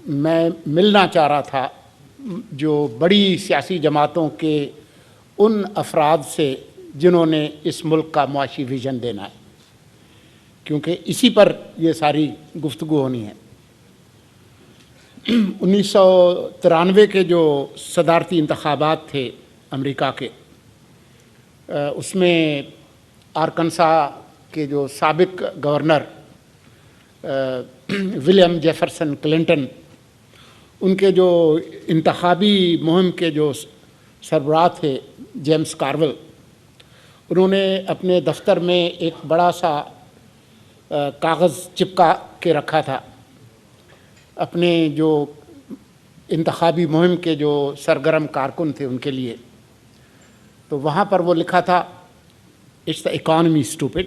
میں ملنا چاہ رہا تھا جو بڑی سیاسی جماعتوں کے ان افراد سے جنہوں نے اس ملک کا معاشی ویژن دینا ہے، کیونکہ اسی پر یہ ساری گفتگو ہونی ہے۔ 1993 کے جو صدارتی انتخابات تھے امریکہ کے، اس میں آرکنسا کے جو سابق گورنر ولیم جیفرسن کلنٹن، ان کے جو انتخابی مہم کے جو سربراہ تھے جیمز کارول، انہوں نے اپنے دفتر میں ایک بڑا سا کاغذ چپکا کے رکھا تھا اپنے جو انتخابی مہم کے جو سرگرم کارکن تھے ان کے لیے۔ تو وہاں پر وہ لکھا تھا اٹس دا اکانومی اسٹوپڈ۔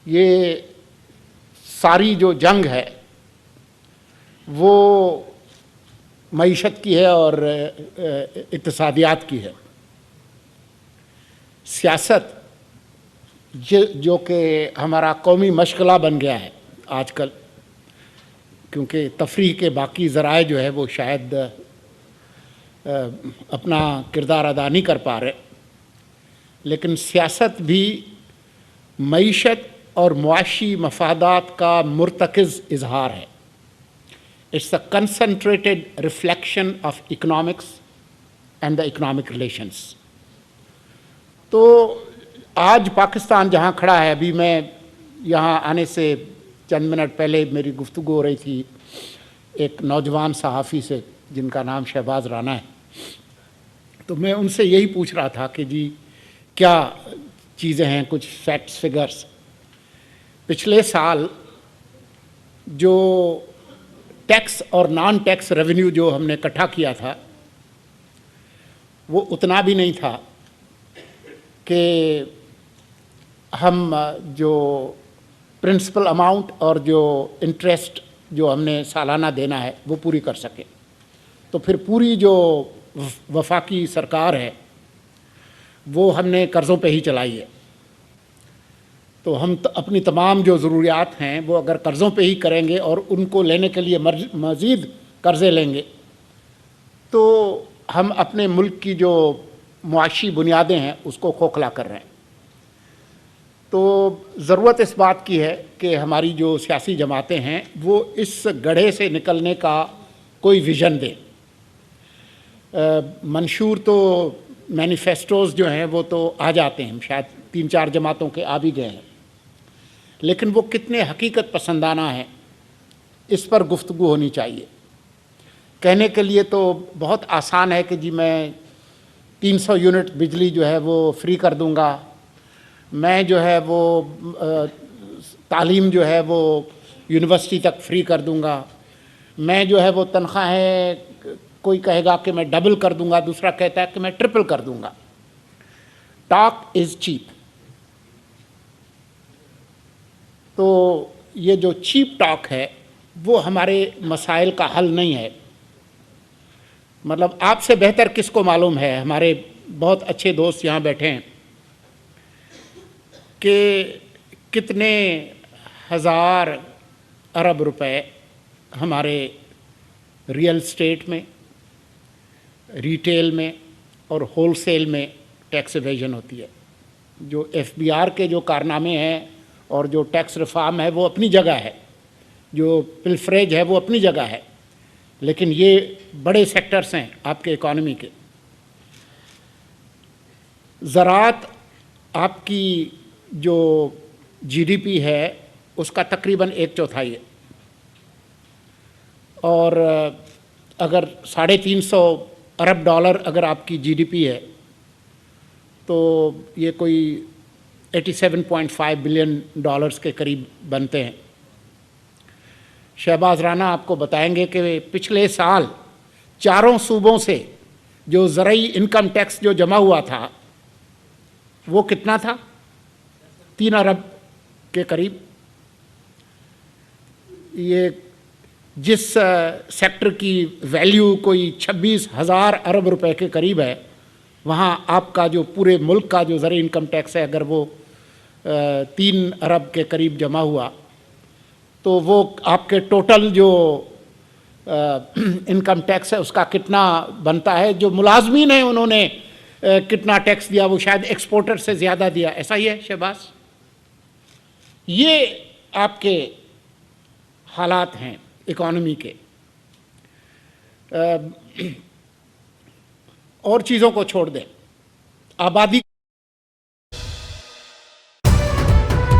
یہ ساری جو جنگ ہے وہ معیشت کی ہے اور اقتصادیات کی ہے۔ سیاست جو کہ ہمارا قومی مشغلہ بن گیا ہے آج کل، کیونکہ تفریح کے باقی ذرائع جو ہے وہ شاید اپنا کردار ادا نہیں کر پا رہے، لیکن سیاست بھی معیشت اور معاشی مفادات کا مرتکز اظہار ہے۔ It's a concentrated reflection of economics and the economic relations. تو آج پاکستان جہاں کھڑا ہے، ابھی میں یہاں آنے سے چند منٹ پہلے میری گفتگو ہو رہی تھی ایک نوجوان صحافی سے جن کا نام شہباز رانا ہے، تو میں ان سے یہی پوچھ رہا تھا کہ جی کیا چیزیں ہیں، کچھ فیکٹس فگرس۔ پچھلے سال جو ٹیکس اور نان ٹیکس ریونیو جو ہم نے اکٹھا کیا تھا وہ اتنا بھی نہیں تھا کہ ہم جو پرنسپل اماؤنٹ اور جو انٹرسٹ جو ہم نے سالانہ دینا ہے وہ پوری کر سکیں۔ تو پھر پوری جو وفاقی سرکار ہے وہ ہم نے قرضوں پہ ہی چلائی ہے۔ تو ہم اپنی تمام جو ضروریات ہیں وہ اگر قرضوں پہ ہی کریں گے اور ان کو لینے کے لیے مزید قرضے لیں گے تو ہم اپنے ملک کی جو معاشی بنیادیں ہیں اس کو کھوکھلا کر رہے ہیں۔ تو ضرورت اس بات کی ہے کہ ہماری جو سیاسی جماعتیں ہیں وہ اس گڑھے سے نکلنے کا کوئی ویژن دیں۔ منشور تو مینیفیسٹوز جو ہیں وہ تو آ جاتے ہیں، شاید 3-4 جماعتوں کے آ بھی گئے ہیں، لیکن وہ کتنے حقیقت پسندانہ ہیں اس پر گفتگو ہونی چاہیے۔ کہنے کے لیے تو بہت آسان ہے کہ جی میں 300 یونٹ بجلی جو ہے وہ فری کر دوں گا، میں جو ہے وہ تعلیم جو ہے وہ یونیورسٹی تک فری کر دوں گا، میں جو ہے وہ تنخواہیں کوئی کہے گا کہ میں ڈبل کر دوں گا، دوسرا کہتا ہے کہ میں ٹرپل کر دوں گا۔ Talk is cheap. تو یہ جو چیپ ٹاک ہے وہ ہمارے مسائل کا حل نہیں ہے۔ مطلب آپ سے بہتر کس کو معلوم ہے، ہمارے بہت اچھے دوست یہاں بیٹھے ہیں، کہ کتنے ہزار ارب روپے ہمارے ریئل اسٹیٹ میں، ریٹیل میں اور ہول سیل میں ٹیکس ایویژن ہوتی ہے۔ جو ایف بی آر کے جو کارنامے ہیں اور جو ٹیکس ریفارم ہے وہ اپنی جگہ ہے، جو پلفریج ہے وہ اپنی جگہ ہے، لیکن یہ بڑے سیکٹرز ہیں آپ کے اکانومی کے۔ زراعت آپ کی جو جی ڈی پی ہے اس کا تقریباً 1/4 ہے، اور اگر $350 ارب اگر آپ کی جی ڈی پی ہے تو یہ کوئی $87.5 بلین کے قریب بنتے ہیں۔ شہباز رانا آپ کو بتائیں گے کہ پچھلے سال 4 صوبوں سے جو زرعی انکم ٹیکس جو جمع ہوا تھا وہ کتنا تھا؟ 3 ارب کے قریب۔ یہ جس سیکٹر کی ویلیو کوئی 26,000 ارب روپے کے قریب ہے، وہاں آپ کا جو پورے ملک کا جو زرعی انکم ٹیکس ہے اگر وہ 3 ارب کے قریب جمع ہوا تو وہ آپ کے ٹوٹل جو انکم ٹیکس ہے اس کا کتنا بنتا ہے. جو ملازمین ہیں انہوں نے کتنا ٹیکس دیا, وہ شاید ایکسپورٹر سے زیادہ دیا. ایسا ہی ہے شہباز؟ یہ آپ کے حالات ہیں اکانومی کے. اور چیزوں کو چھوڑ دیں, آبادی